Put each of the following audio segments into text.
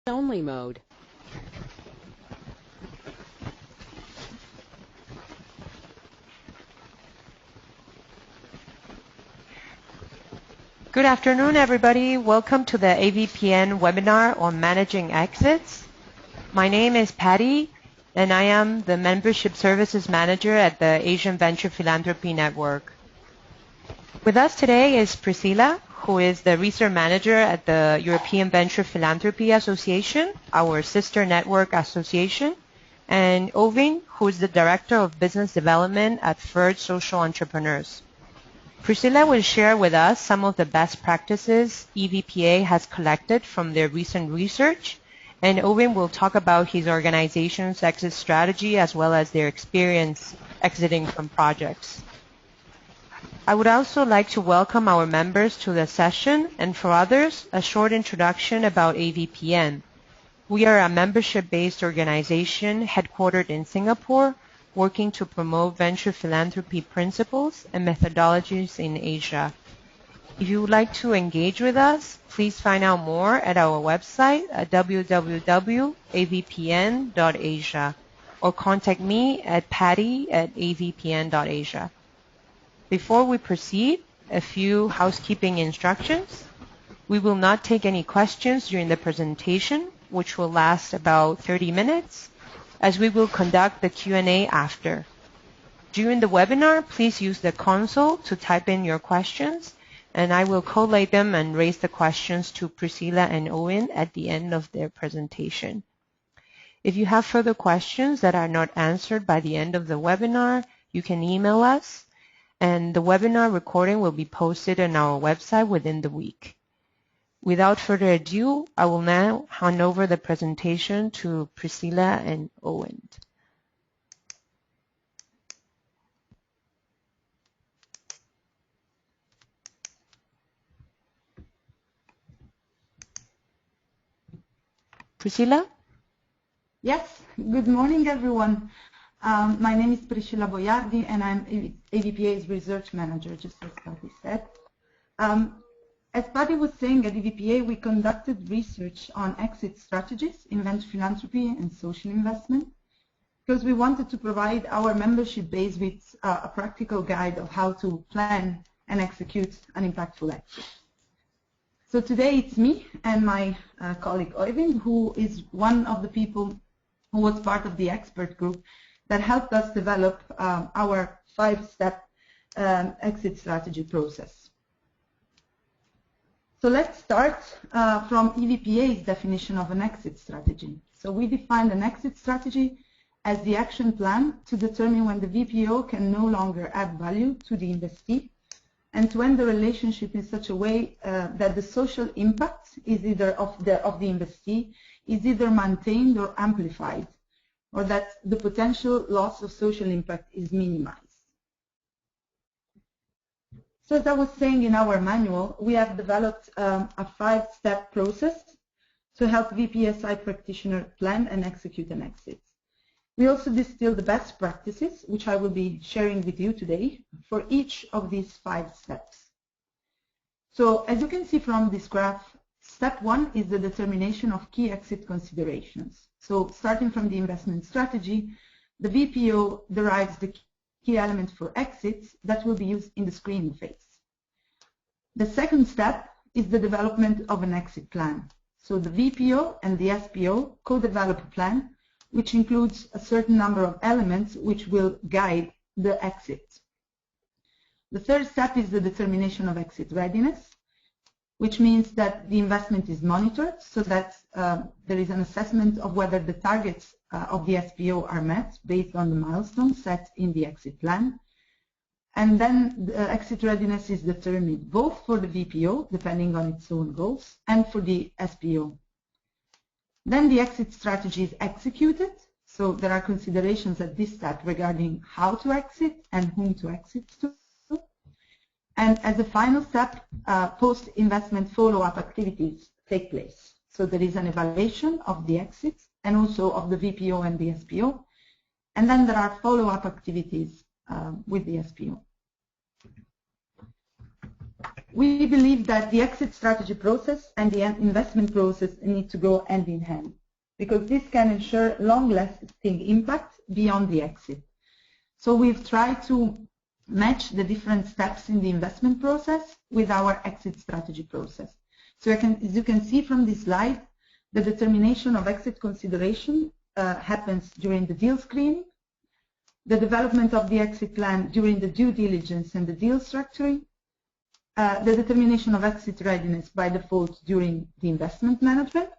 only mode. Good afternoon, everybody. Welcome to the AVPN webinar on managing exits. My name is Patty, and I am the Membership Services Manager at the Asian Venture Philanthropy Network. With us today is Priscilla, who is the Research Manager at the European Venture Philanthropy Association, our sister network association, and Ovin, who is the Director of Business Development at Ferd Social Entrepreneurs. Priscilla will share with us some of the best practices EVPA has collected from their recent research, and Ovin will talk about his organization's exit strategy as well as their experience exiting from projects. I would also like to welcome our members to the session, and for others, a short introduction about AVPN. We are a membership-based organization headquartered in Singapore, working to promote venture philanthropy principles and methodologies in Asia. If you would like to engage with us, please find out more at our website at www.avpn.asia or contact me at patty@avpn.asia. Before we proceed, a few housekeeping instructions. We will not take any questions during the presentation, which will last about 30 minutes, as we will conduct the Q&A after. During the webinar, please use the console to type in your questions, and I will collate them and raise the questions to Priscilla and Owen at the end of their presentation. If you have further questions that are not answered by the end of the webinar, you can email us, and the webinar recording will be posted on our website within the week. Without further ado, I will now hand over the presentation to Priscilla and Owen. Priscilla? Yes, good morning, everyone. My name is Priscilla Boiardi, and I'm AVPA's Research Manager, just as Patty said. As Patty was saying, at EVPA, we conducted research on exit strategies in venture philanthropy and social investment because we wanted to provide our membership base with a practical guide of how to plan and execute an impactful exit. So today it's me and my colleague Oyvind, who is one of the people who was part of the expert group that helped us develop our 5-step exit strategy process. So let's start from EVPA's definition of an exit strategy. So we defined an exit strategy as the action plan to determine when the VPO can no longer add value to the investee and to end the relationship in such a way that the social impact is either of the investee is either maintained or amplified, or that the potential loss of social impact is minimized. So as I was saying in our manual, we have developed a 5-step process to help VPSI practitioners plan and execute an exit. We also distilled the best practices, which I will be sharing with you today, for each of these 5 steps. So as you can see from this graph, step 1 is the determination of key exit considerations. So starting from the investment strategy, the VPO derives the key element for exits that will be used in the screening phase. The second step is the development of an exit plan. So the VPO and the SPO co-develop a plan which includes a certain number of elements which will guide the exit. The third step is the determination of exit readiness, which means that the investment is monitored so that there is an assessment of whether the targets of the SPO are met based on the milestones set in the exit plan. And then the exit readiness is determined both for the VPO, depending on its own goals, and for the SPO. Then the exit strategy is executed, so there are considerations at this step regarding how to exit and whom to exit to. And as a final step, post-investment follow-up activities take place. So there is an evaluation of the exits and also of the VPO and the SPO. And then there are follow-up activities with the SPO. We believe that the exit strategy process and the investment process need to go hand in hand, because this can ensure long-lasting impact beyond the exit. So we've tried to match the different steps in the investment process with our exit strategy process. So as you can see from this slide, the determination of exit consideration happens during the deal screening, the development of the exit plan during the due diligence and the deal structuring, the determination of exit readiness by default during the investment management.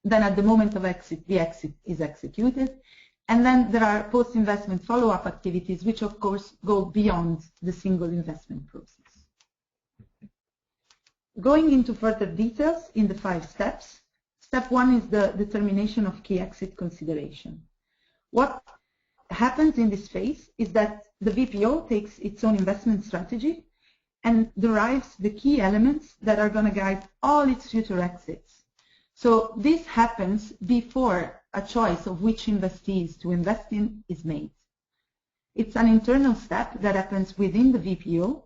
Then at the moment of exit, the exit is executed. And then there are post-investment follow-up activities, which of course go beyond the single investment process. Going into further details in the 5 steps, step 1 is the determination of key exit consideration. What happens in this phase is that the VPO takes its own investment strategy and derives the key elements that are going to guide all its future exits. So this happens before a choice of which investees to invest in is made. It's an internal step that happens within the VPO,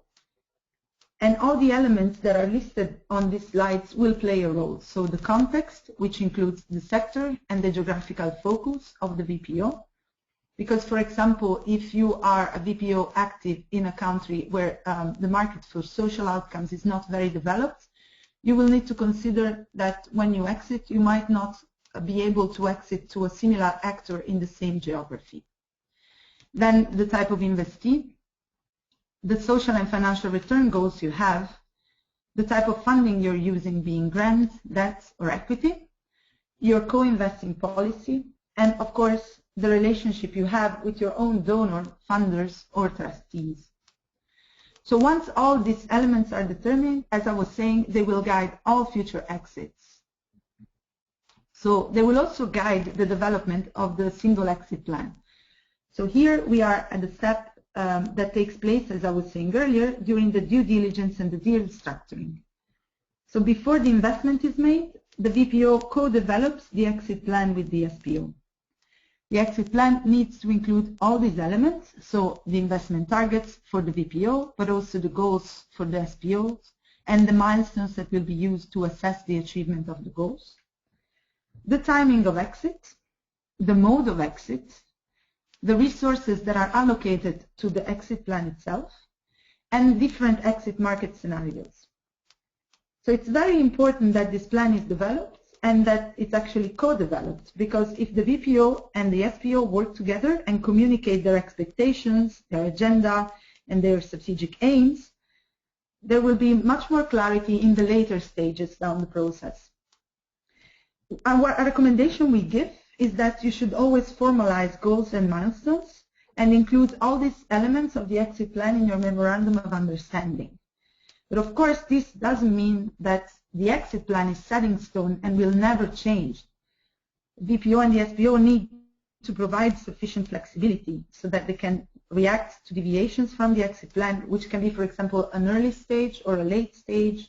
and all the elements that are listed on these slides will play a role. So the context, which includes the sector and the geographical focus of the VPO. Because, for example, if you are a VPO active in a country where the market for social outcomes is not very developed, you will need to consider that when you exit, you might not be able to exit to a similar actor in the same geography. Then the type of investee, the social and financial return goals you have, the type of funding you're using being grant, debt, or equity, your co-investing policy, and of course, the relationship you have with your own donor, funders, or trustees. So once all these elements are determined, as I was saying, they will guide all future exits. So they will also guide the development of the single exit plan. So here we are at the step that takes place, as I was saying earlier, during the due diligence and the deal structuring. So before the investment is made, the VPO co-develops the exit plan with the SPO. The exit plan needs to include all these elements, so the investment targets for the VPO, but also the goals for the SPOs, and the milestones that will be used to assess the achievement of the goals. The timing of exit, the mode of exit, the resources that are allocated to the exit plan itself, and different exit market scenarios. So it's very important that this plan is developed and that it's actually co-developed, because if the VPO and the SPO work together and communicate their expectations, their agenda, and their strategic aims, there will be much more clarity in the later stages down the process. Our recommendation we give is that you should always formalize goals and milestones and include all these elements of the exit plan in your memorandum of understanding. But of course, this doesn't mean that the exit plan is set in stone and will never change. VPO and the SPO need to provide sufficient flexibility so that they can react to deviations from the exit plan, which can be, for example, an early stage or a late stage,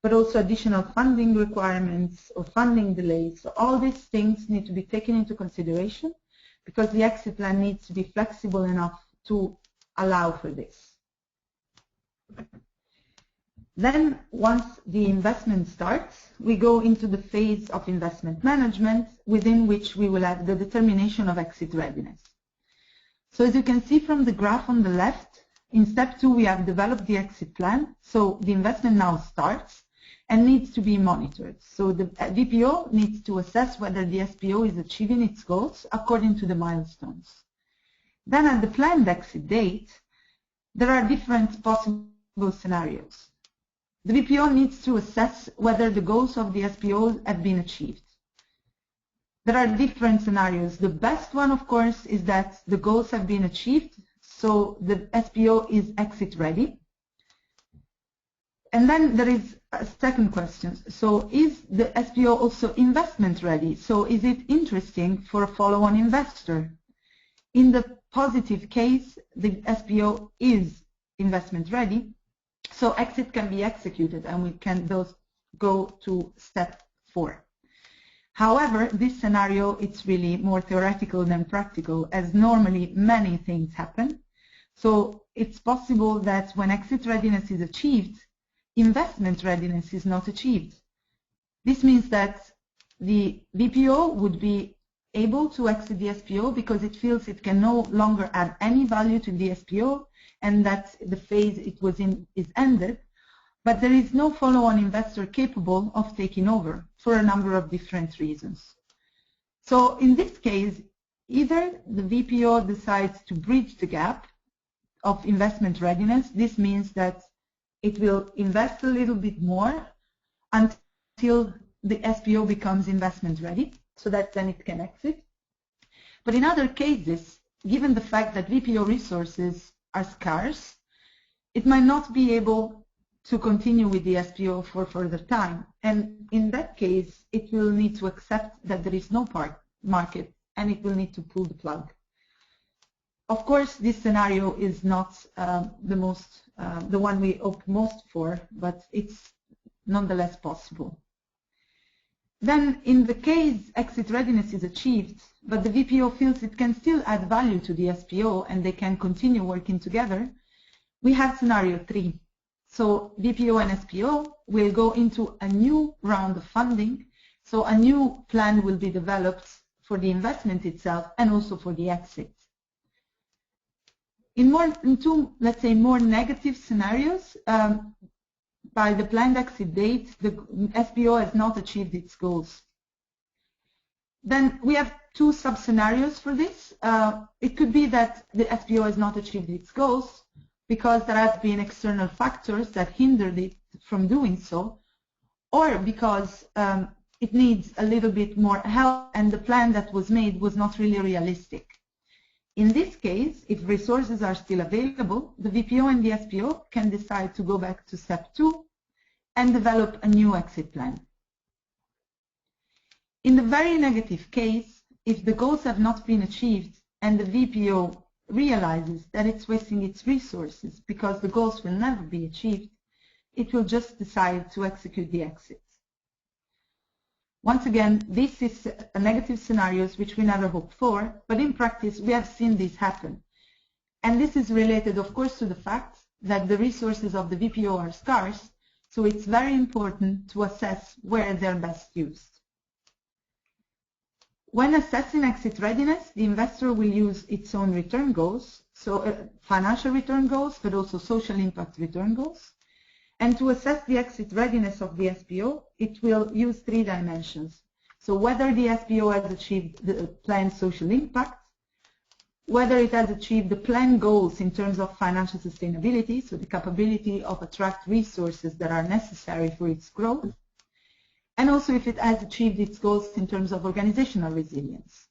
but also additional funding requirements or funding delays. So all these things need to be taken into consideration because the exit plan needs to be flexible enough to allow for this. Then, once the investment starts, we go into the phase of investment management, within which we will have the determination of exit readiness. So as you can see from the graph on the left, in step 2 we have developed the exit plan, so the investment now starts and needs to be monitored. So the VPO needs to assess whether the SPO is achieving its goals according to the milestones. Then at the planned exit date, there are different possible scenarios. The VPO needs to assess whether the goals of the SPO have been achieved. There are different scenarios. The best one, of course, is that the goals have been achieved, so the SPO is exit ready. And then there is a second question. So is the SPO also investment ready? So is it interesting for a follow-on investor? In the positive case, the SPO is investment ready. So exit can be executed and we can thus go to step 4. However, this scenario, it's really more theoretical than practical, as normally many things happen. So it's possible that when exit readiness is achieved, investment readiness is not achieved. This means that the VPO would be able to exit the SPO because it feels it can no longer add any value to the SPO and that the phase it was in is ended, but there is no follow-on investor capable of taking over for a number of different reasons. So in this case, either the VPO decides to bridge the gap of investment readiness. This means that it will invest a little bit more until the SPO becomes investment ready, so that then it can exit. But in other cases, given the fact that VPO resources are scarce, it might not be able to continue with the SPO for further time. And in that case, it will need to accept that there is no market and it will need to pull the plug. Of course, this scenario is not the one we hope most for, but it's nonetheless possible. Then, in the case exit readiness is achieved, but the VPO feels it can still add value to the SPO and they can continue working together, we have scenario 3. So VPO and SPO will go into a new round of funding, so a new plan will be developed for the investment itself and also for the exit. In two, let's say, more negative scenarios, by the planned exit date, the SPO has not achieved its goals. Then we have two sub-scenarios for this. It could be that the SPO has not achieved its goals because there have been external factors that hindered it from doing so, or because it needs a little bit more help and the plan that was made was not really realistic. In this case, if resources are still available, the VPO and the SPO can decide to go back to step 2 and develop a new exit plan. In the very negative case, if the goals have not been achieved and the VPO realizes that it's wasting its resources because the goals will never be achieved, it will just decide to execute the exit. Once again, this is a negative scenarios which we never hoped for, but in practice we have seen this happen. And this is related, of course, to the fact that the resources of the VPO are scarce, so it's very important to assess where they're best used. When assessing exit readiness, the investor will use its own return goals, so financial return goals, but also social impact return goals. And to assess the exit readiness of the SPO, it will use 3 dimensions. So whether the SPO has achieved the planned social impact, whether it has achieved the planned goals in terms of financial sustainability, so the capability of attract resources that are necessary for its growth, and also if it has achieved its goals in terms of organizational resilience.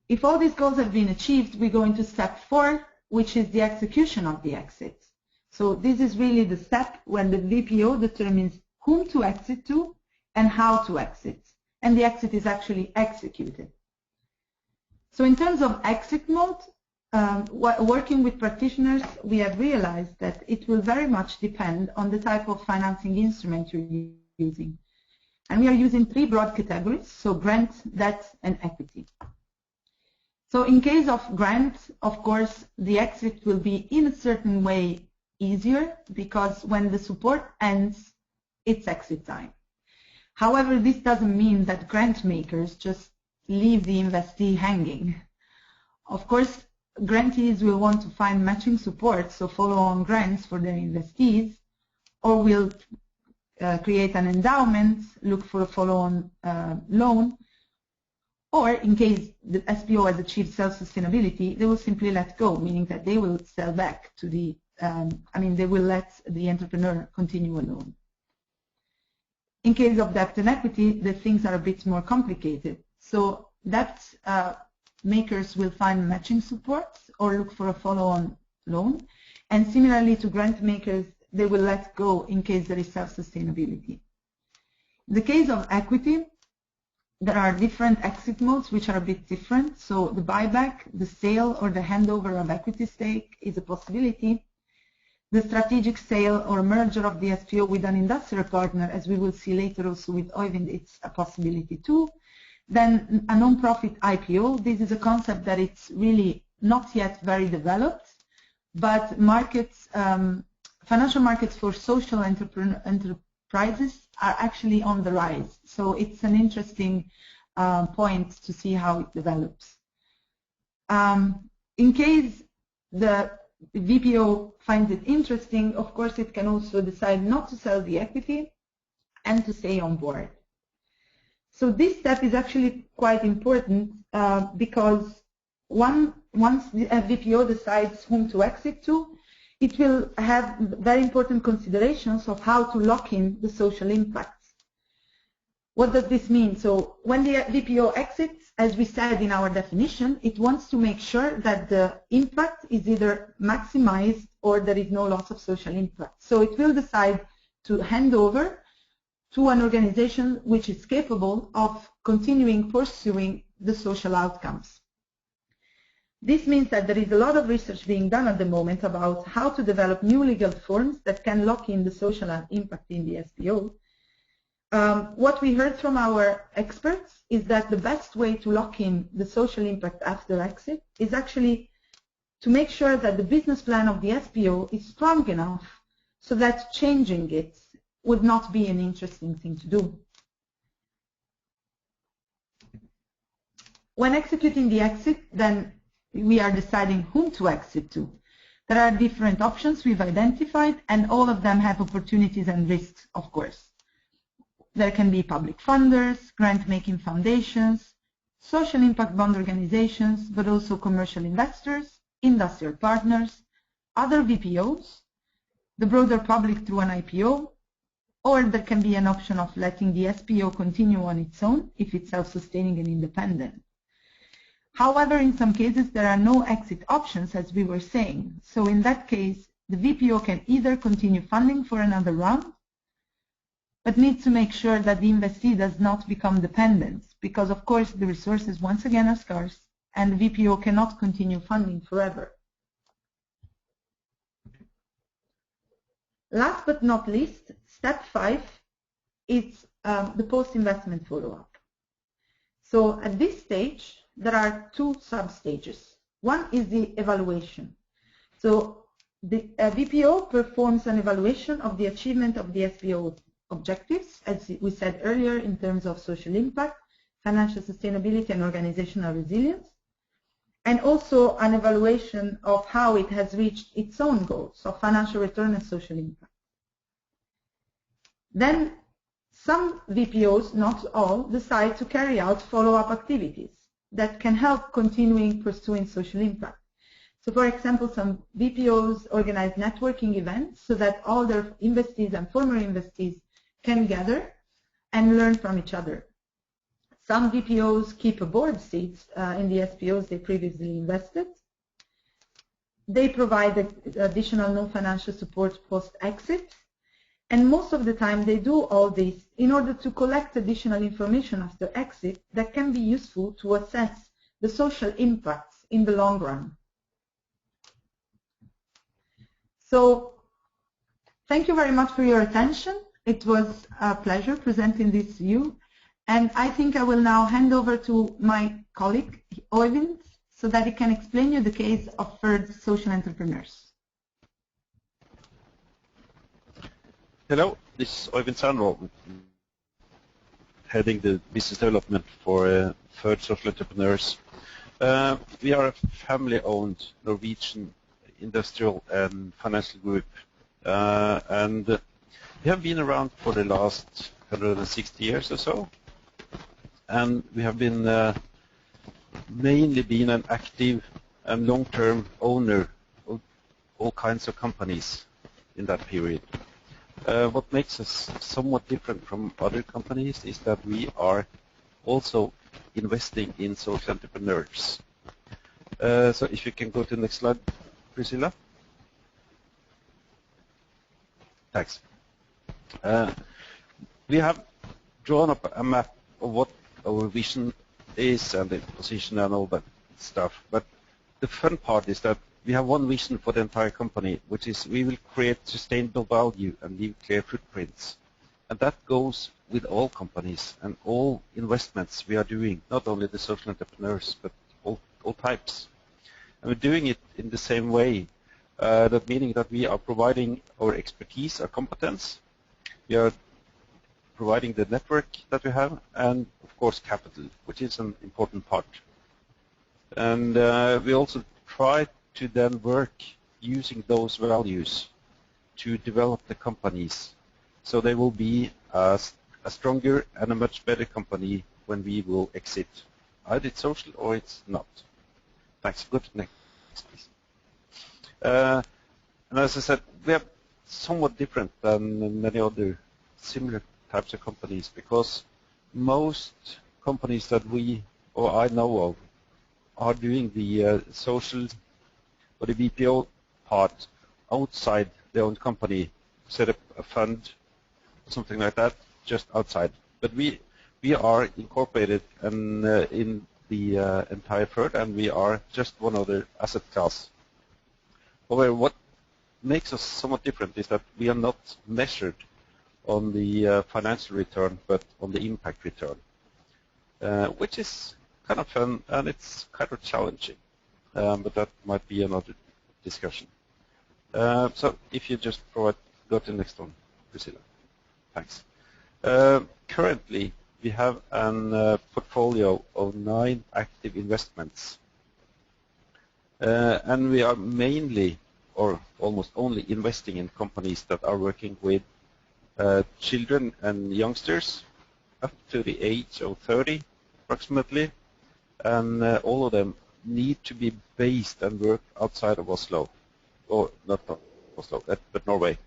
If all these goals have been achieved, we go into step 4, which is the execution of the exit. So this is really the step when the VPO determines whom to exit to and how to exit. And the exit is actually executed. So in terms of exit mode, working with practitioners, we have realized that it will very much depend on the type of financing instrument you're using. And we are using 3 broad categories, so grant, debt, and equity. So in case of grant, of course, the exit will be in a certain way easier because when the support ends, it's exit time. However, this doesn't mean that grant makers just leave the investee hanging. Of course, grantees will want to find matching support, so follow-on grants for their investees, or will create an endowment, look for a follow-on loan, or in case the SPO has achieved self-sustainability, they will simply let go, meaning that they will sell back to the, they will let the entrepreneur continue alone. In case of debt and equity, the things are a bit more complicated. So debt makers will find matching support or look for a follow-on loan. And similarly to grant makers, they will let go in case there is self-sustainability. In the case of equity, there are different exit modes which are a bit different. So the buyback, the sale, or the handover of equity stake is a possibility. The strategic sale or merger of the SPO with an industrial partner, as we will see later also with Oyvind, it's a possibility too. Then a non-profit IPO. This is a concept that it's really not yet very developed, but markets, financial markets for social enterprises are actually on the rise. So it's an interesting point to see how it develops. In case the VPO finds it interesting, of course it can also decide not to sell the equity and to stay on board. So this step is actually quite important because once the VPO decides whom to exit to, it will have very important considerations of how to lock in the social impacts. What does this mean? So when the VPO exits, as we said in our definition, it wants to make sure that the impact is either maximized or there is no loss of social impact. So it will decide to hand over to an organization which is capable of continuing pursuing the social outcomes. This means that there is a lot of research being done at the moment about how to develop new legal forms that can lock in the social impact in the SPO. What we heard from our experts is that the best way to lock in the social impact after exit is actually to make sure that the business plan of the SPO is strong enough so that changing it would not be an interesting thing to do. When executing the exit, then we are deciding whom to exit to. There are different options we've identified, and all of them have opportunities and risks, of course. There can be public funders, grant-making foundations, social impact bond organizations, but also commercial investors, industrial partners, other VPOs, the broader public through an IPO, or there can be an option of letting the SPO continue on its own if it's self-sustaining and independent. However, in some cases, there are no exit options, as we were saying. So in that case, the VPO can either continue funding for another round, but needs to make sure that the investee does not become dependent, because of course the resources once again are scarce, and the VPO cannot continue funding forever. Last but not least, step 5 is the post-investment follow-up. So at this stage, there are two sub-stages. One is the evaluation. So the VPO performs an evaluation of the achievement of the SPO objectives, as we said earlier, in terms of social impact, financial sustainability, and organizational resilience, and also an evaluation of how it has reached its own goals of financial return and social impact. Then some VPOs, not all, decide to carry out follow-up activities that can help continuing pursuing social impact. So for example, some VPOs organize networking events so that all their investees and former investees can gather and learn from each other. Some VPOs keep a board seat in the SPOs they previously invested. They provide additional non-financial support post-exit, and most of the time they do all this in order to collect additional information after exit that can be useful to assess the social impacts in the long run. So thank you very much for your attention. It was a pleasure presenting this to you. And I think I will now hand over to my colleague, Oyvind, so that he can explain you the case of Ferd social entrepreneurs. Hello, this is Oyvind Sandvold, heading the business development for Ferd social entrepreneurs. We are a family-owned Norwegian industrial and financial group, and we have been around for the last 160 years or so, and we have been mainly been an active and long-term owner of all kinds of companies in that period. What makes us somewhat different from other companies is that we are also investing in social entrepreneurs. So if you can go to the next slide, Priscilla. Thanks. We have drawn up a map of what our vision is and the position and all that stuff. But the fun part is that we have one vision for the entire company, which is we will create sustainable value and leave clear footprints. And that goes with all companies and all investments we are doing, not only the social entrepreneurs, but all types. And we're doing it in the same way That meaning that we are providing our expertise, our competence. We are providing the network that we have, and of course capital, which is an important part. And we also try to then work using those values to develop the companies, so they will be a stronger and a much better company when we will exit. Either it's social or it's not. Thanks. Go to the next, please. And as I said, we are somewhat different than many other similar types of companies, because most companies that we or I know of are doing the social or the BPO part outside their own company, set up a fund or something like that just outside. But we are incorporated and in the entire Ferd, and we are just one other asset class. However, what makes us somewhat different is that we are not measured on the financial return, but on the impact return, which is kind of fun and it's kind of challenging, but that might be another discussion. So if you just go to the next one, Priscilla. Thanks. Currently, we have a portfolio of 9 active investments, and we are mainly or almost only investing in companies that are working with children and youngsters up to the age of 30 approximately, and all of them need to be based and work outside of Oslo, or not Oslo, but Norway.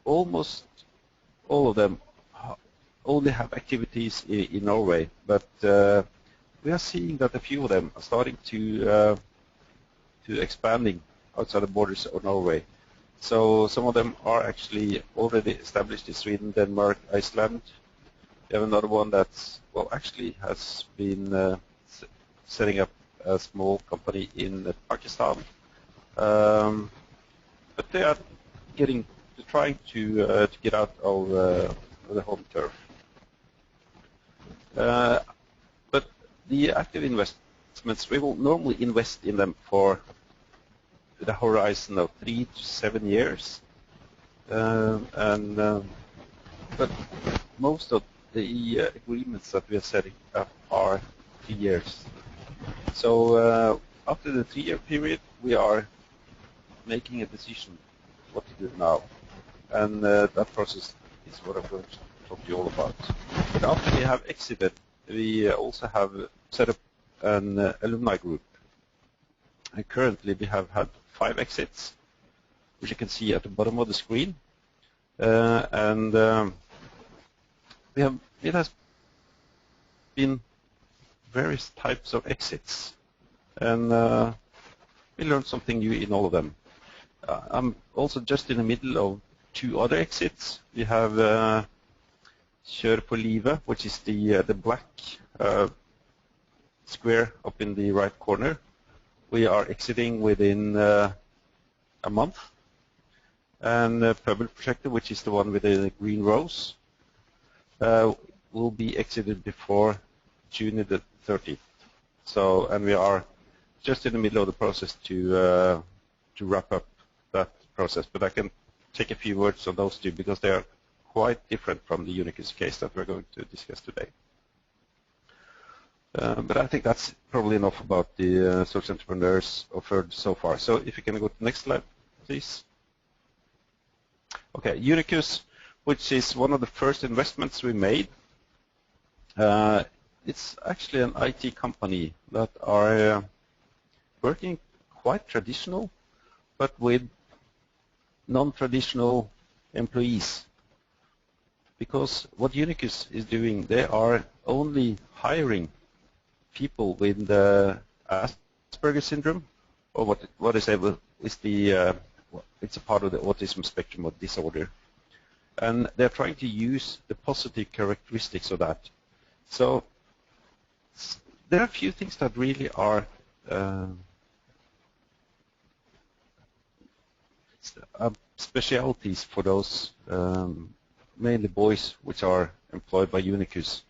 Almost all of them only have activities in Norway, but we are seeing that a few of them are starting to expanding outside the borders of Norway. So some of them are actually already established in Sweden, Denmark, Iceland. We have another one that's, well, actually has been setting up a small company in Pakistan. But they are trying to get out of the home turf. But the active investments, we will normally invest in them for the horizon of 3 to 7 years, but most of the agreements that we are setting up are 3 years. So after the 3-year period, we are making a decision what to do now, and that process is what I'm going to talk to you all about. But after we have exited, we also have set up an alumni group, and currently we have had 5 exits, which you can see at the bottom of the screen, and it has been various types of exits, and we learned something new in all of them. I'm also just in the middle of 2 other exits. We have Kjør for livet, which is the black square up in the right corner. We are exiting within a month, and Purple Projector, which is the one with the green rose, will be exited before June the 30th. So, and we are just in the middle of the process to wrap up that process. But I can take a few words on those 2 because they are quite different from the Unicus case that we're going to discuss today. But I think that's probably enough about the social entrepreneurs offered so far. So if you can go to the next slide, please. Okay, Unicus, which is one of the first investments we made. It's actually an IT company that are working quite traditional, but with non-traditional employees. Because what Unicus is doing, they are only hiring people with Asperger's syndrome, or what is able is the it's a part of the autism spectrum of disorder, and they're trying to use the positive characteristics of that. So there are a few things that really are specialties for those mainly boys which are employed by Unicus,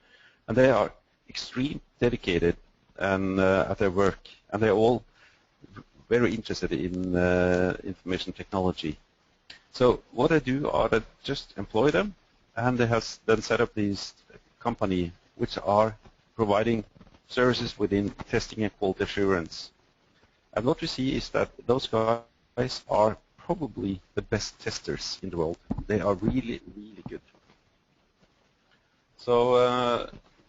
and they are extremely dedicated and at their work, and they're all very interested in information technology. So what I do are that just employ them, and they have then set up these company which are providing services within testing and quality assurance. And what we see is that those guys are probably the best testers in the world. They are really, really good. So,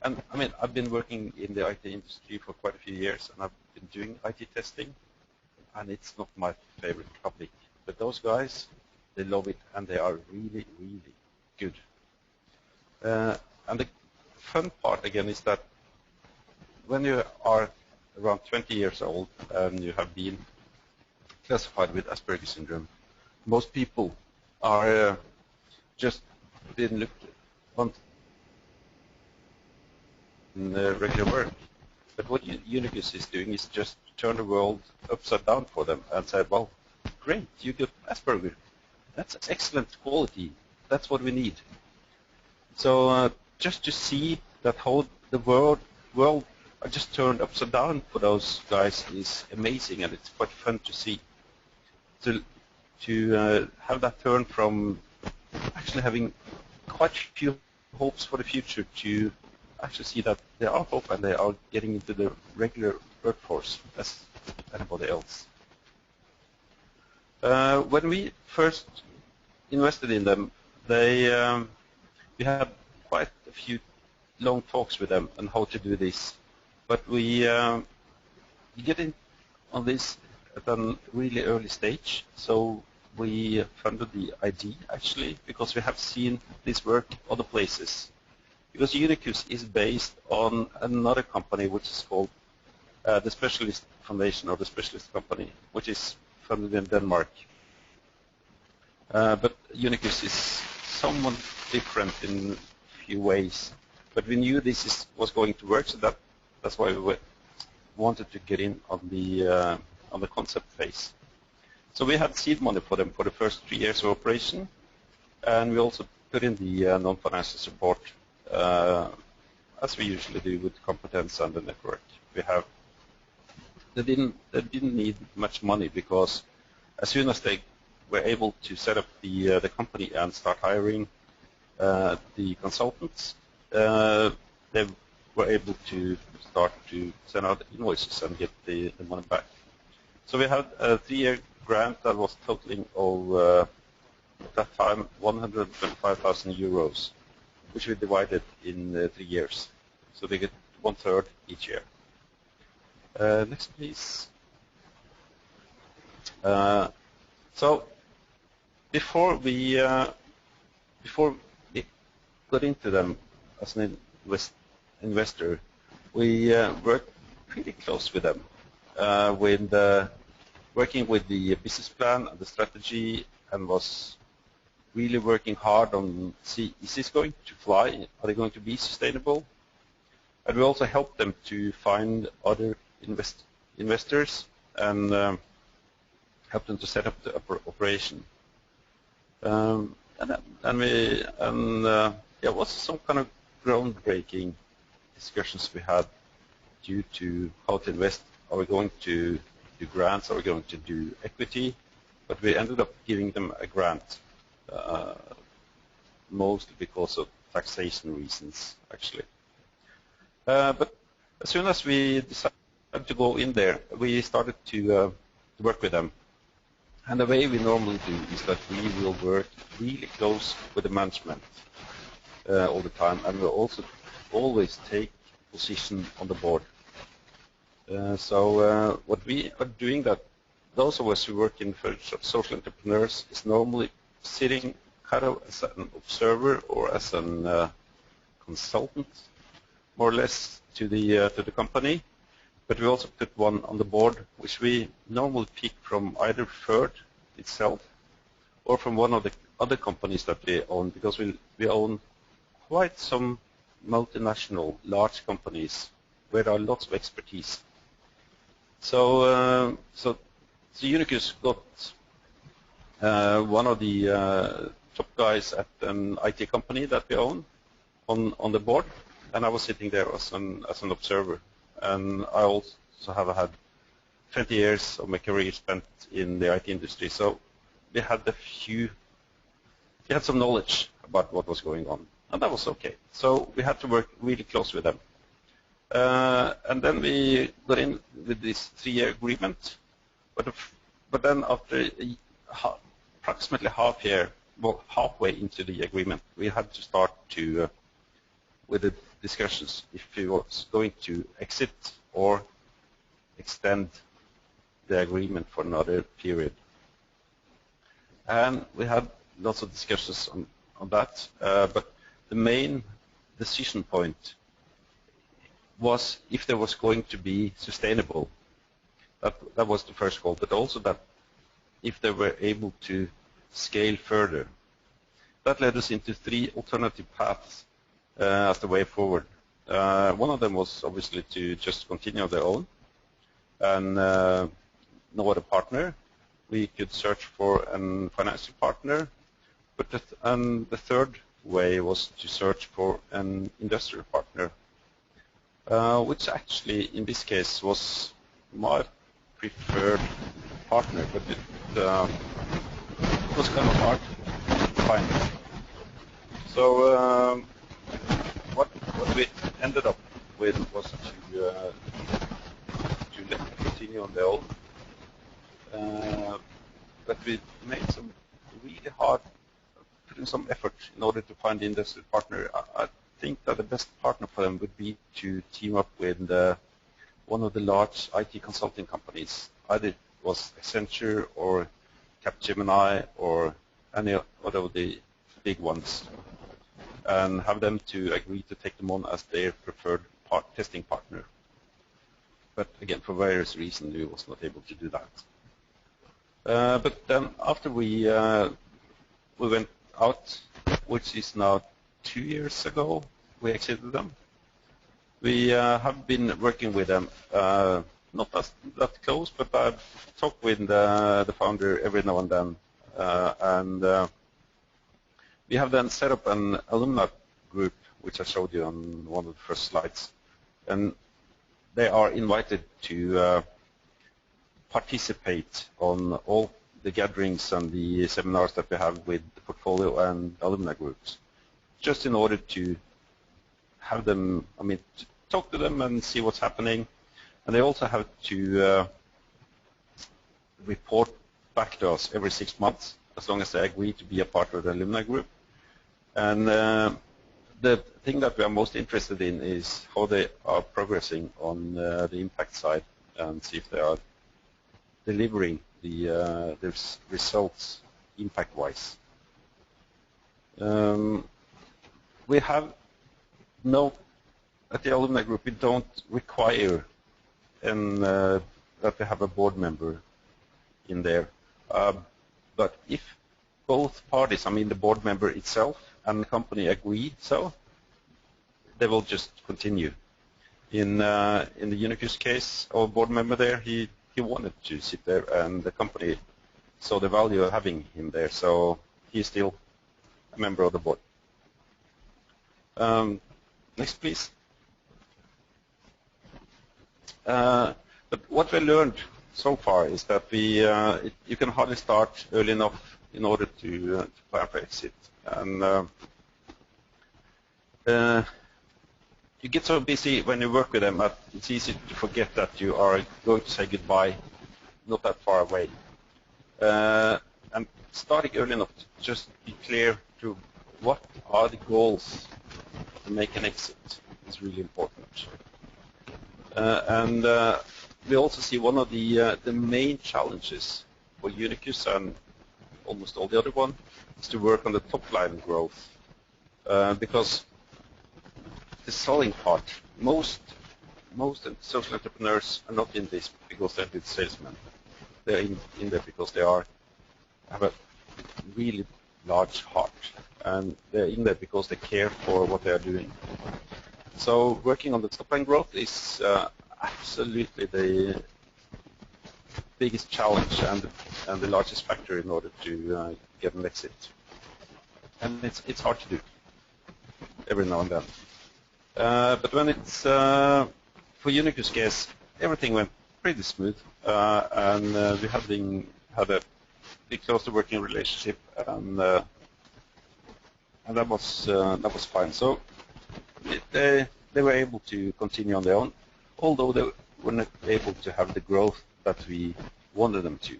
and I mean, I've been working in the IT industry for quite a few years, and I've been doing IT testing, and it's not my favorite topic. But those guys, they love it, and they are really, really good. And the fun part, again, is that when you are around 20 years old and you have been classified with Asperger's syndrome, most people are just been looked on in regular work. But what Unicus is doing is just turn the world upside down for them and say, well, great, you got Asperger. That's excellent quality. That's what we need. So just to see that how the world are just turned upside down for those guys is amazing, and it's quite fun to see. To have that turn from actually having quite a few hopes for the future to actually see that there are hope and they are getting into the regular workforce as anybody else. When we first invested in them, we had quite a few long talks with them on how to do this. But we get in on this at a really early stage. So we funded the ID, actually, because we have seen this work other places. Because Unicus is based on another company which is called the Specialist Foundation, or the Specialist Company, which is funded in Denmark. But Unicus is somewhat different in a few ways. But we knew this was going to work, so that's why we wanted to get in on the concept phase. So we had seed money for them for the first 3 years of operation, and we also put in the non-financial support, as we usually do with competence and the network we have. They didn't need much money, because as soon as they were able to set up the company and start hiring the consultants, they were able to start to send out invoices and get the money back. So we had a 3-year grant that was totaling of, at that time, 125,000 euros, which we divided in 3 years. So they get 1/3 each year. Next, please. So before we got into them as an investor, we worked pretty close with them, working with the business plan and the strategy, and was really working hard on, see, is this going to fly? Are they going to be sustainable? And we also helped them to find other investors and helped them to set up the operation. It was some kind of groundbreaking discussions we had due to how to invest. Are we going to do grants? Are we going to do equity? But we ended up giving them a grant, mostly because of taxation reasons, actually. But as soon as we decided to go in there, we started to work with them. And the way we normally do is that we will work really close with the management all the time, and we'll also always take position on the board. So what we are doing, that those of us who work in social entrepreneurs is normally sitting kind of as an observer or as a consultant, more or less, to the company. But we also put one on the board, which we normally pick from either Ferd itself or from one of the other companies that we own, because we own quite some multinational large companies where there are lots of expertise. So Unicus got one of the top guys at an IT company that we own on the board, and I was sitting there as an observer. And I also have had 20 years of my career spent in the IT industry, so we had some knowledge about what was going on, and that was okay. So we had to work really close with them. And then we got in with this 3-year agreement, but then after approximately halfway into the agreement, we had to start with the discussions if we was going to exit or extend the agreement for another period. And we had lots of discussions on that, but the main decision point was if there was going to be sustainable. That was the first goal, but also that if they were able to scale further. That led us into 3 alternative paths as the way forward. One of them was obviously to just continue on their own and no other partner. We could search for a financial partner, and the third way was to search for an industrial partner, which actually in this case was my preferred partner, but it was kind of hard to find. So what we ended up with was to let them continue on their own, but we made some really hard, put in some effort in order to find the industrial partner. I think that the best partner for them would be to team up with one of the large IT consulting companies. Either it was Accenture or Capgemini or any other of the big ones, and have them to agree to take them on as their preferred testing partner. But again, for various reasons, we was not able to do that. But then after we went out, which is now 2 years ago, we exited them. We have been working with them, not that close, but I've talked with the founder every now and then, and we have then set up an alumni group, which I showed you on one of the first slides, and they are invited to participate on all the gatherings and the seminars that we have with the portfolio and alumni groups, just in order to have them, talk to them and see what's happening. And they also have to report back to us every 6 months, as long as they agree to be a part of the alumni group. And the thing that we are most interested in is how they are progressing on the impact side, and see if they are delivering the results impact-wise. We have at the alumni group, we don't require that we have a board member in there. But if both parties, the board member itself and the company agree so, they will just continue. In the Unicus case, our board member there, he wanted to sit there, and the company saw the value of having him there, so he's still a member of the board. Next, please. But what we learned so far is that you can hardly start early enough in order to plan for exit. And you get so busy when you work with them that it's easy to forget that you are going to say goodbye not that far away. And starting early enough to just be clear to what are the goals to make an exit is really important. And we also see one of the main challenges for Unicus and almost all the other one is to work on the top line growth, because the selling part, most social entrepreneurs are not in this because they're good salesmen. They're in there because they have a really large heart, and they're in there because they care for what they are doing. So working on the top line growth is absolutely the biggest challenge and the largest factor in order to get an exit. And it's hard to do every now and then. But when it's for Unicus case, everything went pretty smooth, and we had a close working relationship, and that was fine. So they were able to continue on their own, although they were not able to have the growth that we wanted them to.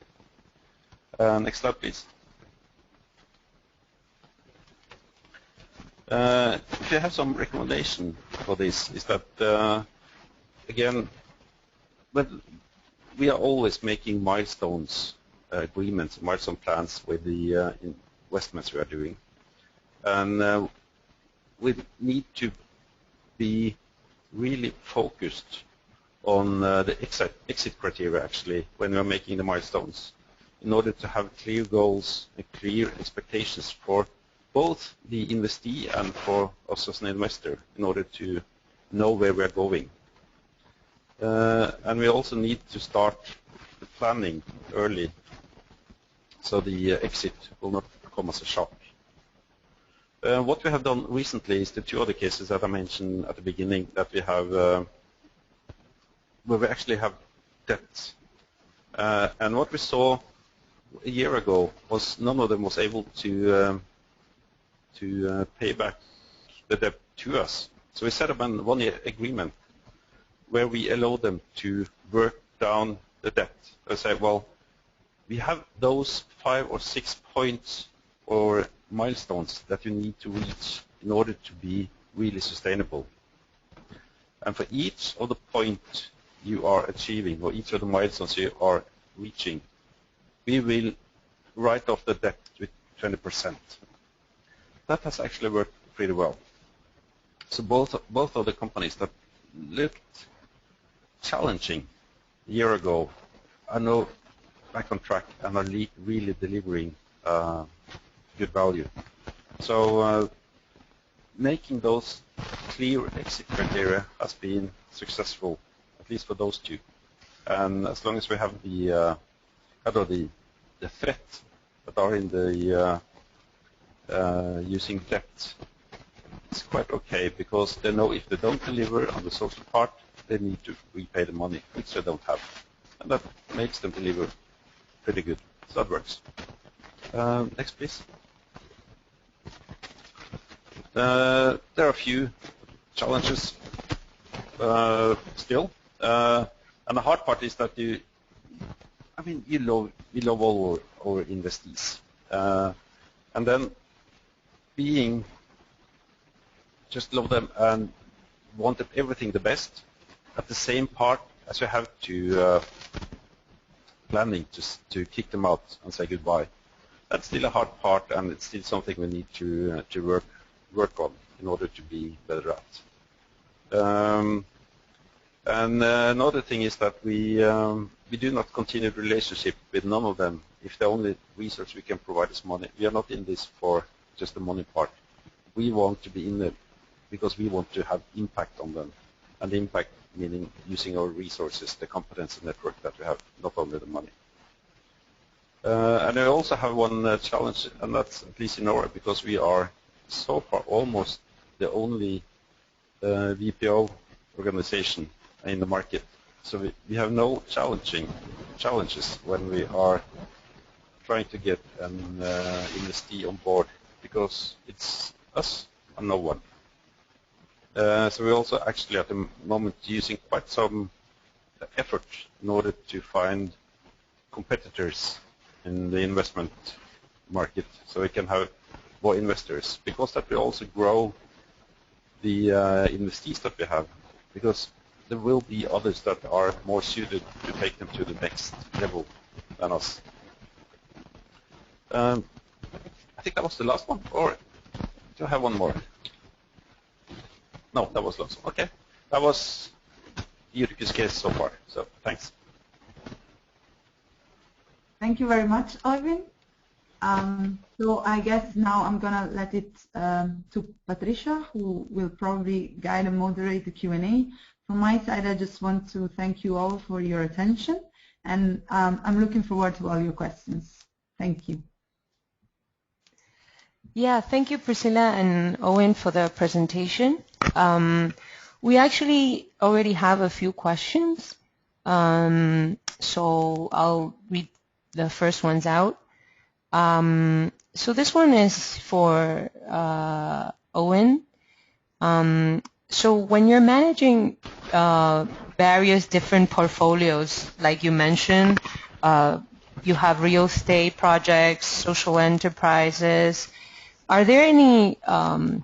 Next slide, please. If you have some recommendation for this, is that again, but we are always making milestones agreements, milestone plans with the investments we are doing, and we need to be really focused on the exit criteria actually when we are making the milestones, in order to have clear goals and clear expectations for both the investee and for us as an investor, in order to know where we are going. And we also need to start the planning early, so the exit will not come as a shock. What we have done recently is the two other cases that I mentioned at the beginning, that we have, where we actually have debts. And what we saw a year ago was none of them was able to pay back the debt to us. So we set up an one-year agreement where we allow them to work down the debt. I say, well, we have those 5 or 6 points or milestones that you need to reach in order to be really sustainable. And for each of the points you are achieving, or each of the milestones you are reaching, we will write off the debt with 20%. That has actually worked pretty well. So both of the companies that looked challenging a year ago are now back on track and are really delivering good value. So making those clear exit criteria has been successful, at least for those two. And as long as we have the threat that are in the using debt, it's quite okay, because they know if they don't deliver on the social part, they need to repay the money, which they don't have. And that makes them deliver pretty good. So that works. Next, please. There are a few challenges still. And the hard part is that we love all our investees. And then just love them and wanted everything the best, at the same part as you have to planning to kick them out and say goodbye. That's still a hard part, and it's still something we need to work on in order to be better at. And another thing is that we do not continue the relationship with none of them if the only resource we can provide is money. We are not in this for just the money part. We want to be in it because we want to have impact on them, and the impact meaning using our resources, the competence and network that we have, not only the money. And I also have one challenge, and that's at least in Norway, because we are so far almost the only VPO organization in the market. So we have no challenges when we are trying to get an investee on board, because it's us and no one. So we're also actually at the moment using quite some effort in order to find competitors in the investment market, so we can have more investors, because that will also grow the investees that we have, because there will be others that are more suited to take them to the next level than us. I think that was the last one, or do I have one more? No, that was last one. Okay, that was Jyrki's case so far, so thanks. Thank you very much, Øyvind. So I guess now I'm going to let it to Patricia, who will probably guide and moderate the Q&A. From my side, I just want to thank you all for your attention, and I'm looking forward to all your questions. Thank you. Yeah, thank you, Priscilla and Owen, for the presentation. We actually already have a few questions. So I'll read the first ones out. So this one is for Owen. So when you're managing various different portfolios, like you mentioned, you have real estate projects, social enterprises. Are there any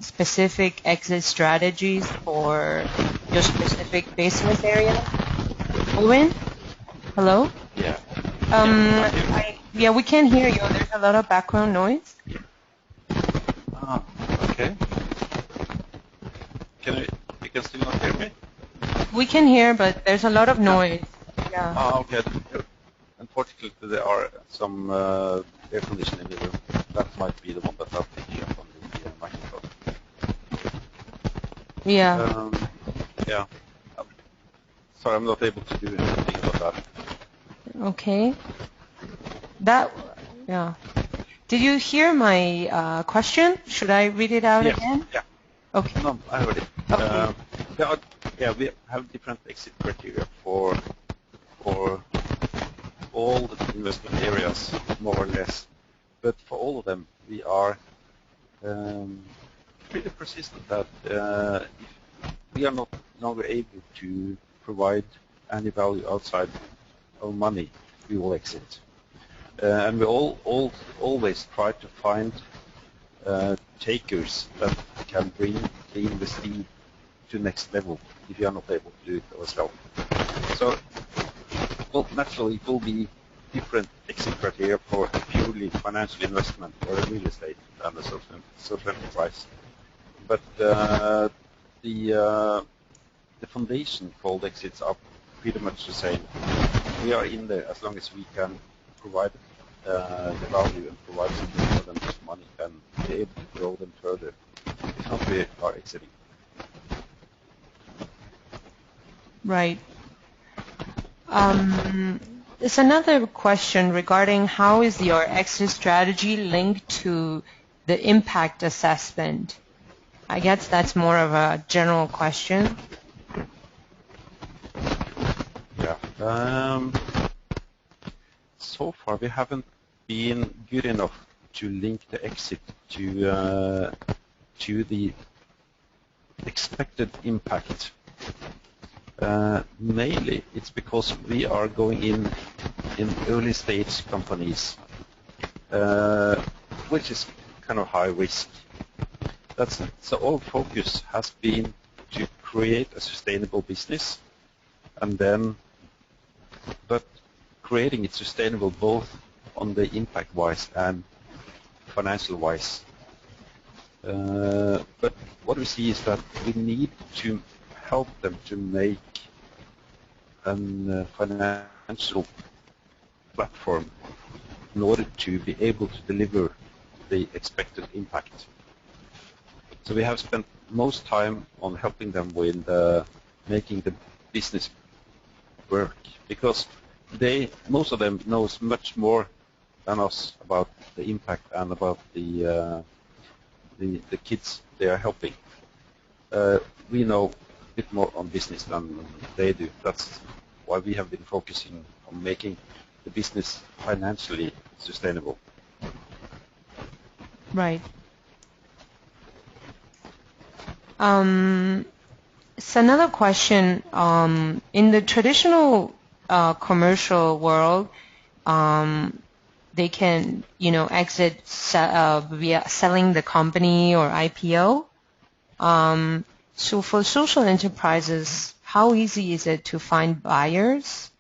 specific exit strategies for your specific business area? Owen? Hello? Yeah. Yeah, we can't hear you. There's a lot of background noise. Okay. You can still not hear me? We can hear, but there's a lot of noise. Yeah. Okay. Unfortunately, there are some air conditioning in the room. That might be the one that I'm picking up on the microphone. Yeah. Yeah. Sorry, I'm not able to do anything about that. Okay. Yeah. Did you hear my question? Should I read it out again? Yeah. Okay. No, I heard it. Okay. We have different exit criteria for all the investment areas, more or less. But for all of them, we are pretty persistent that if we are not longer able to provide any value outside of money, we will exit. And we always try to find takers that can bring the investee to next level if you are not able to do it ourselves. So, well, naturally, it will be different exit criteria for purely financial investment or real estate than the social enterprise. But the foundation for all the exits are pretty much the same. We are in there as long as we can provide the value and provide something for them with money and be able to grow them further. If not, we are exiting. Right. There's another question regarding how is your exit strategy linked to the impact assessment? I guess that's more of a general question. Yeah. So far, we haven't been good enough to link the exit to the expected impact. Mainly, it's because we are going in early stage companies, which is kind of high risk. So our focus has been to create a sustainable business, and then, but creating it sustainable both on the impact-wise and financial-wise. But what we see is that we need to help them to make a financial platform in order to be able to deliver the expected impact. So we have spent most time on helping them with making the business work, because most of them knows much more than us about the impact and about the kids they are helping. We know a bit more on business than they do. That's why we have been focusing on making the business financially sustainable. Right. It's another question. In the traditional commercial world, they can, exit via selling the company or IPO. So for social enterprises, how easy is it to find buyers?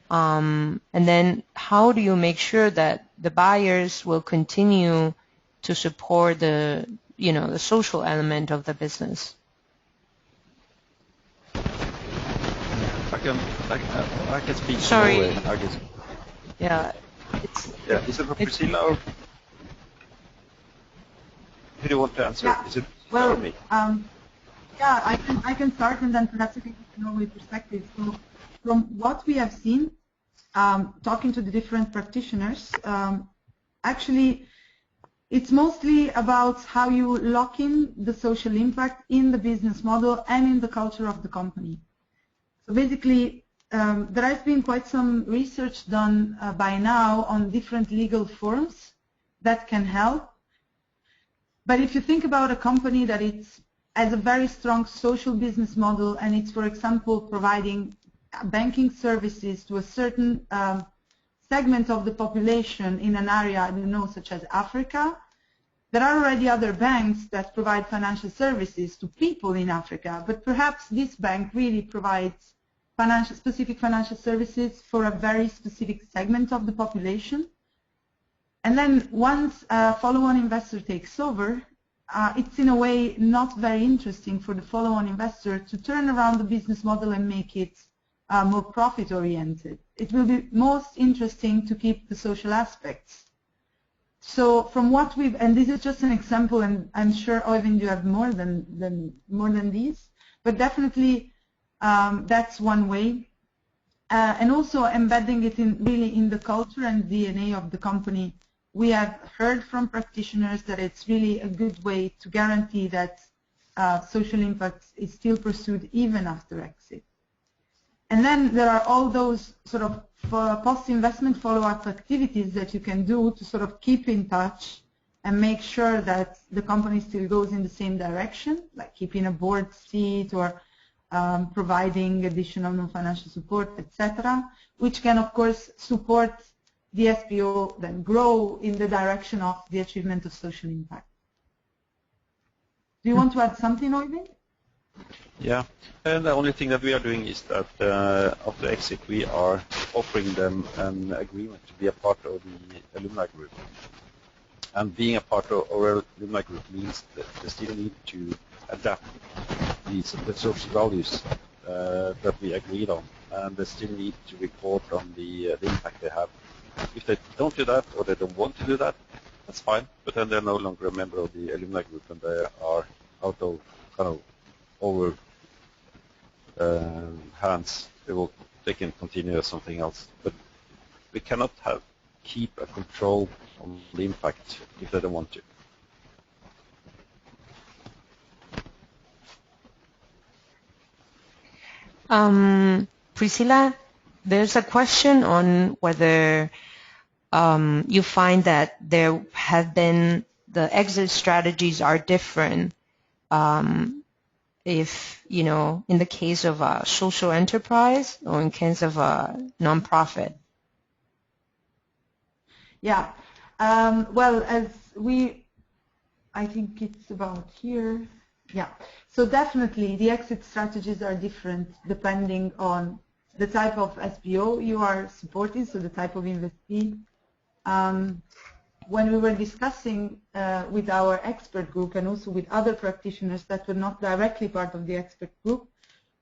And then how do you make sure that the buyers will continue to support the social element of the business? I can speak. Sorry. Norway, I guess. Yeah. Is it for Priscilla or who do you want to answer? Yeah. Is it well, for me? Yeah, I can start, and then perhaps you can give Norway perspective. So from what we have seen, talking to the different practitioners, actually it's mostly about how you lock in the social impact in the business model and in the culture of the company. So basically, there has been quite some research done by now on different legal forms that can help. But if you think about a company that has a very strong social business model and it's, for example, providing banking services to a certain segment of the population in an area, I don't know, such as Africa, there are already other banks that provide financial services to people in Africa, but perhaps this bank really provides specific financial services for a very specific segment of the population. And then once a follow-on investor takes over, it's in a way not very interesting for the follow-on investor to turn around the business model and make it more profit-oriented. It will be most interesting to keep the social aspects. So from what we've, and this is just an example, and I'm sure, Oyvind, you have more than these, but definitely that's one way. And also embedding it really in the culture and DNA of the company. We have heard from practitioners that it's really a good way to guarantee that social impact is still pursued even after exit. And then there are all those sort of post-investment follow-up activities that you can do to sort of keep in touch and make sure that the company still goes in the same direction, like keeping a board seat or providing additional non-financial support, etc., which can, of course, support the SPO then grow in the direction of the achievement of social impact. Do you want to add something, Oyvind? Yeah, and the only thing that we are doing is that after exit we are offering them an agreement to be a part of the alumni group. And being a part of our alumni group means that they still need to adapt the social values that we agreed on, and they still need to report on the impact they have. If they don't do that or they don't want to do that, that's fine, but then they're no longer a member of the alumni group and they are out of kind of over hands. They can continue as something else, but we cannot keep a control on the impact if they don't want to. Priscilla, there's a question on whether you find that there have been the exit strategies are different if, you know, in the case of a social enterprise or in case of a nonprofit. Yeah. Well, I think it's about here. Yeah. So definitely the exit strategies are different depending on the type of SPO you are supporting, so the type of investee. When we were discussing with our expert group and also with other practitioners that were not directly part of the expert group,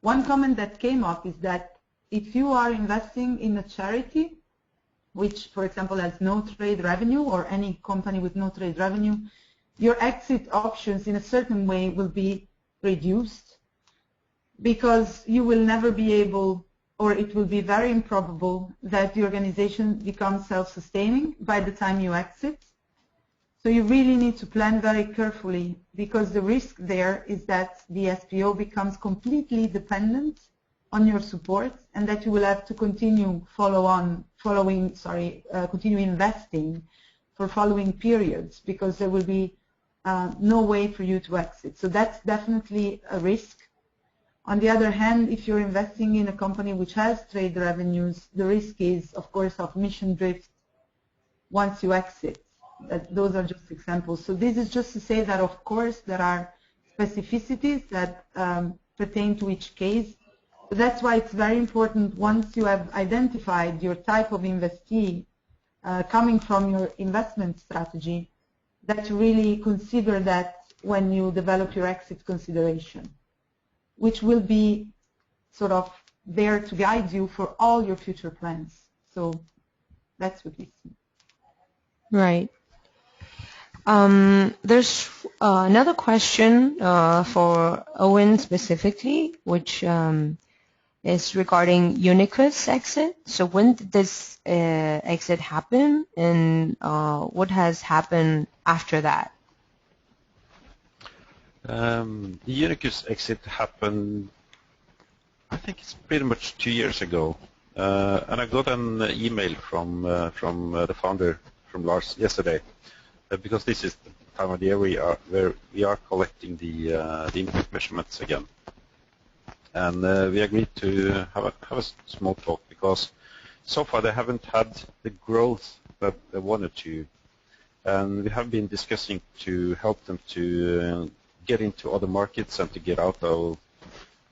one comment that came up is that if you are investing in a charity, which, for example, has no trade revenue, or any company with no trade revenue, your exit options in a certain way will be reduced because you will never be able, or it will be very improbable that the organization becomes self-sustaining by the time you exit. So you really need to plan very carefully, because the risk there is that the SPO becomes completely dependent on your support, and that you will have to continue continue investing for following periods, because there will be no way for you to exit. So that's definitely a risk. On the other hand, if you're investing in a company which has trade revenues, the risk is, of course, of mission drift once you exit. Those are just examples. So this is just to say that, of course, there are specificities that pertain to each case. But that's why it's very important, once you have identified your type of investee coming from your investment strategy, that you really consider that when you develop your exit consideration, which will be sort of there to guide you for all your future plans. So that's what we see. Right. There's another question for Owen specifically, which is regarding Unicus exit. So when did this exit happen, and what has happened after that? The Unicus exit happened I think it's pretty much 2 years ago, and I got an email from the founder, from Lars, yesterday, because this is the time of the year where we are collecting the impact measurements again, and we agreed to have a small talk because so far they haven't had the growth that they wanted to, and we have been discussing to help them to get into other markets and to get out of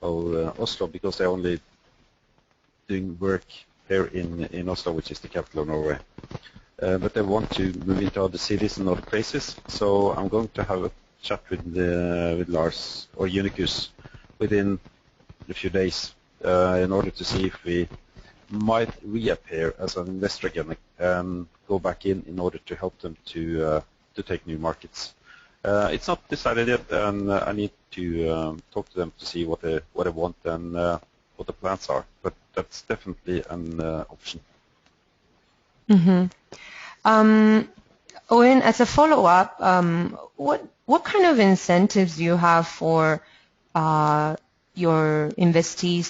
Oslo, because they're only doing work here in Oslo, which is the capital of Norway. But they want to move into other cities and other places. So I'm going to have a chat with Lars or Unicus within a few days in order to see if we might reappear as an investor again and go back in order to help them to take new markets. It's not decided yet, and I need to talk to them to see what they want and what the plans are. But that's definitely an option. Mm-hmm. Owen, as a follow-up, what kind of incentives do you have for your investees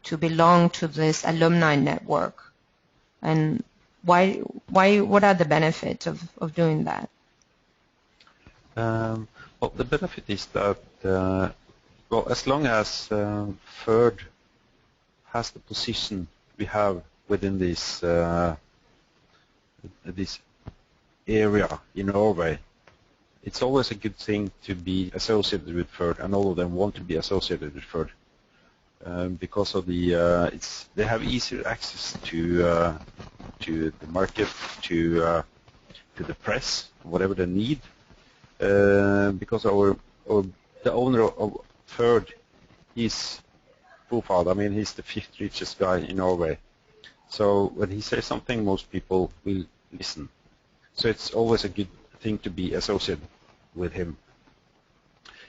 to belong to this alumni network, and what are the benefits of doing that? Well, the benefit is that as long as Ferd has the position we have within this area in Norway, it's always a good thing to be associated with Ferd, and all of them want to be associated with Ferd because of they have easier access to the market, to the press, whatever they need. Because the owner of Ferd is profiled. I mean, he's the 5th richest guy in Norway. So when he says something, most people will listen. So it's always a good thing to be associated with him.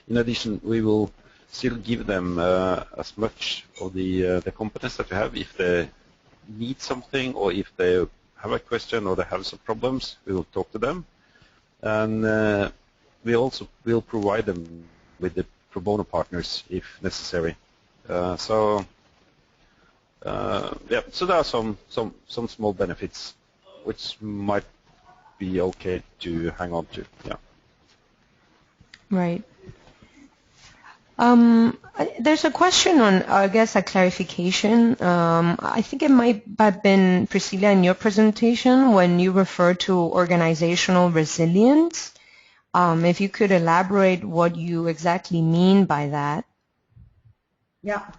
In addition, we will still give them as much of the competence that we have. If they need something, or if they have a question, or they have some problems, we will talk to them. And we also will provide them with the pro bono partners if necessary. So there are some small benefits which might be okay to hang on to. Yeah. Right. There's a question on, I guess, a clarification. I think it might have been, Priscilla, in your presentation when you referred to organizational resilience. If you could elaborate what you exactly mean by that. Yeah.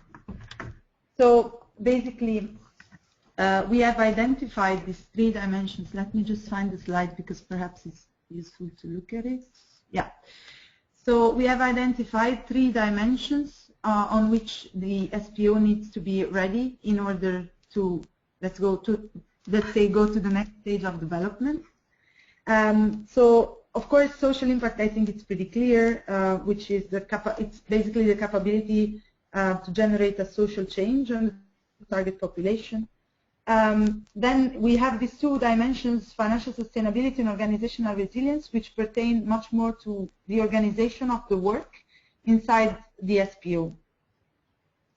So basically, we have identified these 3 dimensions. Let me just find the slide because perhaps it's useful to look at it. Yeah. So we have identified 3 dimensions on which the SPO needs to be ready in order to, let's say, go to the next stage of development. So of course, social impact, I think it's pretty clear, which is it's basically the capability to generate a social change on the target population. Then we have these 2 dimensions, financial sustainability and organizational resilience, which pertain much more to the organization of the work inside the SPO.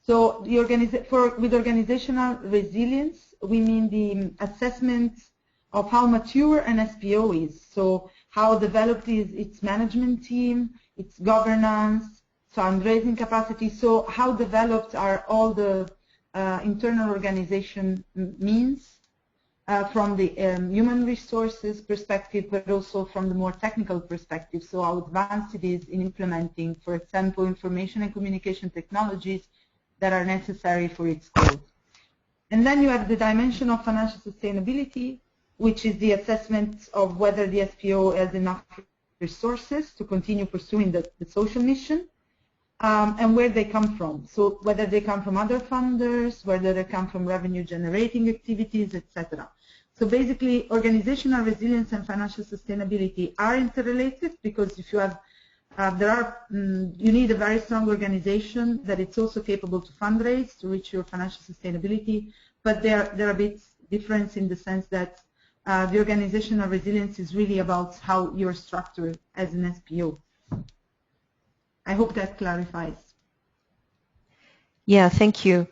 So with organizational resilience, we mean the assessment of how mature an SPO is. So how developed is its management team, its governance, fundraising capacity. So how developed are all the internal organization means from the human resources perspective, but also from the more technical perspective. So how advanced it is in implementing, for example, information and communication technologies that are necessary for its growth. And then you have the dimension of financial sustainability, which is the assessment of whether the SPO has enough resources to continue pursuing the social mission, and where they come from. So whether they come from other funders, whether they come from revenue generating activities, etc. So basically, organizational resilience and financial sustainability are interrelated, because if you have, you need a very strong organization that it's also capable to fundraise to reach your financial sustainability, but they're a bit different in the sense that the organizational resilience is really about how you're structured as an SPO. I hope that clarifies. Yeah, thank you.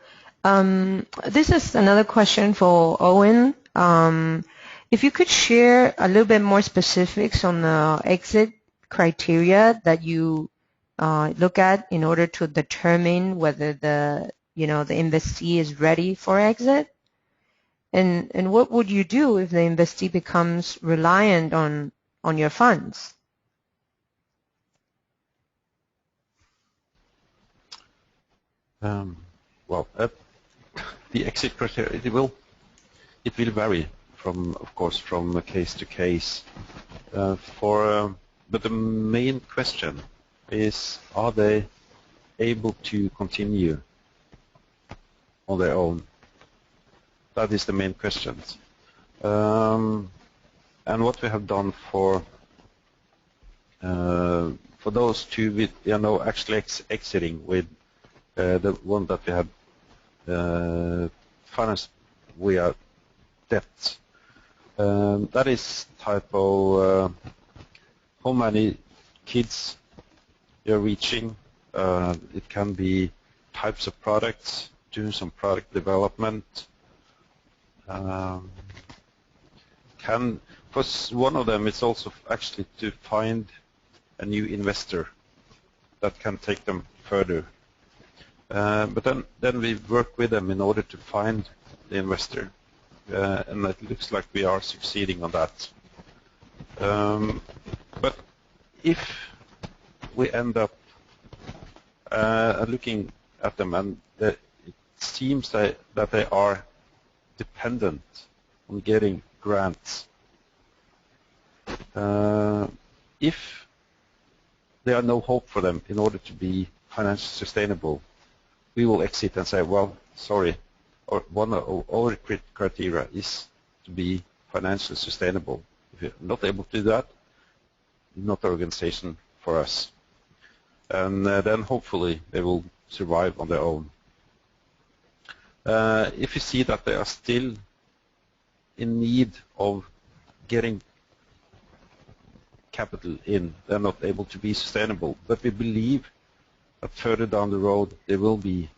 This is another question for Owen. If you could share a little bit more specifics on the exit criteria that you look at in order to determine whether the investee is ready for exit, and what would you do if the investee becomes reliant on your funds? Well, the exit criteria, it will vary from, of course, from case to case. But the main question is, are they able to continue on their own? That is the main question. And what we have done for those two, with actually exiting with the one that we have financed via debt. That is type of how many kids you're reaching. It can be types of products, doing some product development. For one of them, it's also actually to find a new investor that can take them further. But then we work with them in order to find the investor, and it looks like we are succeeding on that. But if we end up looking at them and it seems that they are dependent on getting grants, if there are no hope for them in order to be financially sustainable, we will exit and say, well, sorry, or one of our criteria is to be financially sustainable. If you're not able to do that, not the organization for us. And then hopefully they will survive on their own. If you see that they are still in need of getting capital in, they're not able to be sustainable, but we believe that further down the road they will be,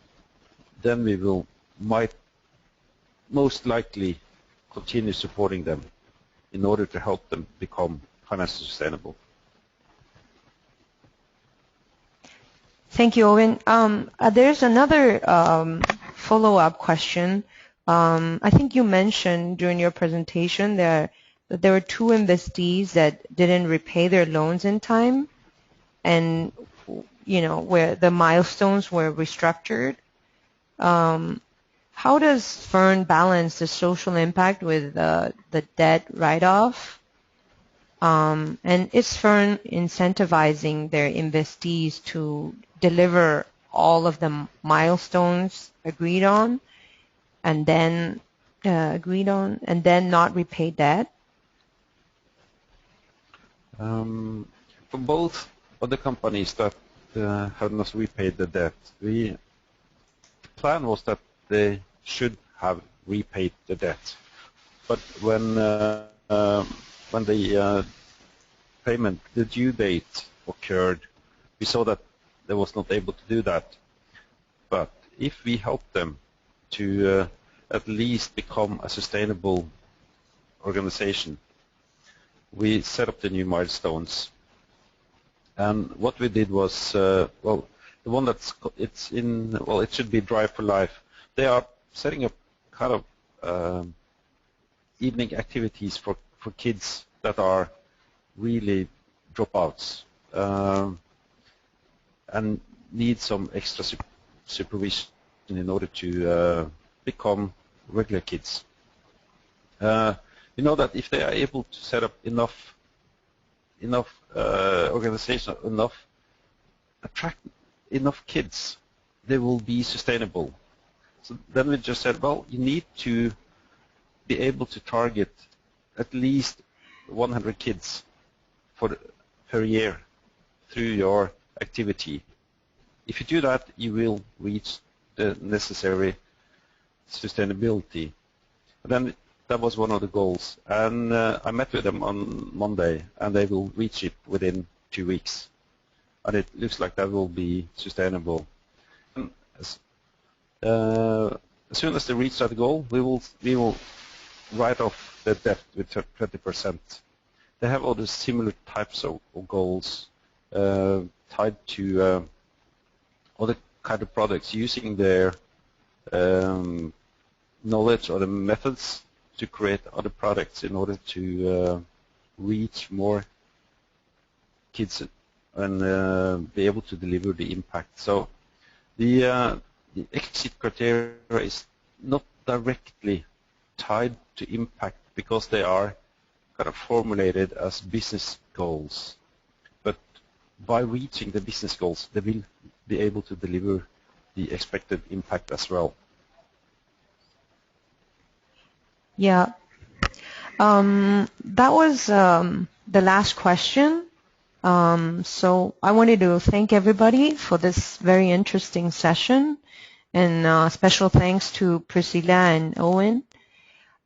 then we might most likely continue supporting them in order to help them become financially sustainable. Thank you, Owen. There's another follow-up question. I think you mentioned during your presentation that there were two investees that didn't repay their loans in time, and where the milestones were restructured. How does Ferd balance the social impact with the debt write-off? And is Ferd incentivizing their investees to deliver all of the milestones agreed on and then not repay debt? For both of the companies that have not repaid the debt, the plan was that they should have repaid the debt. But when the payment, the due date occurred, we saw that they was not able to do that. But if we help them to at least become a sustainable organization, we set up the new milestones. And what we did was, well, the one it should be Drive for Life. They are setting up kind of evening activities for kids that are really dropouts and need some extra supervision in order to become regular kids. You know that if they are able to set up enough organization, attract enough kids, they will be sustainable. So then we just said, well, you need to be able to target at least 100 kids per year through your activity. If you do that, you will reach the necessary sustainability. And then that was one of the goals. And I met with them on Monday, and they will reach it within 2 weeks. And it looks like that will be sustainable. as soon as they reach that goal, we will write off the debt with 20%. They have other similar types of goals tied to other kind of products using their knowledge or the methods to create other products in order to reach more kids and be able to deliver the impact. So the exit criteria is not directly tied to impact because they are kind of formulated as business goals. But by reaching the business goals, they will be able to deliver the expected impact as well. Yeah. That was the last question. So I wanted to thank everybody for this very interesting session, and special thanks to Priscilla and Owen.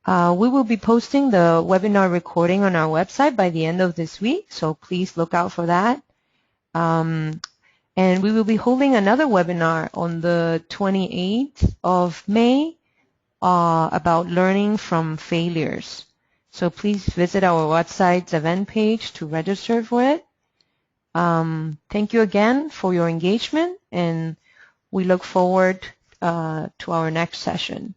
We will be posting the webinar recording on our website by the end of this week, so please look out for that. And we will be holding another webinar on the 28th of May about learning from failures. So please visit our website's event page to register for it. Thank you again for your engagement, and we look forward to our next session.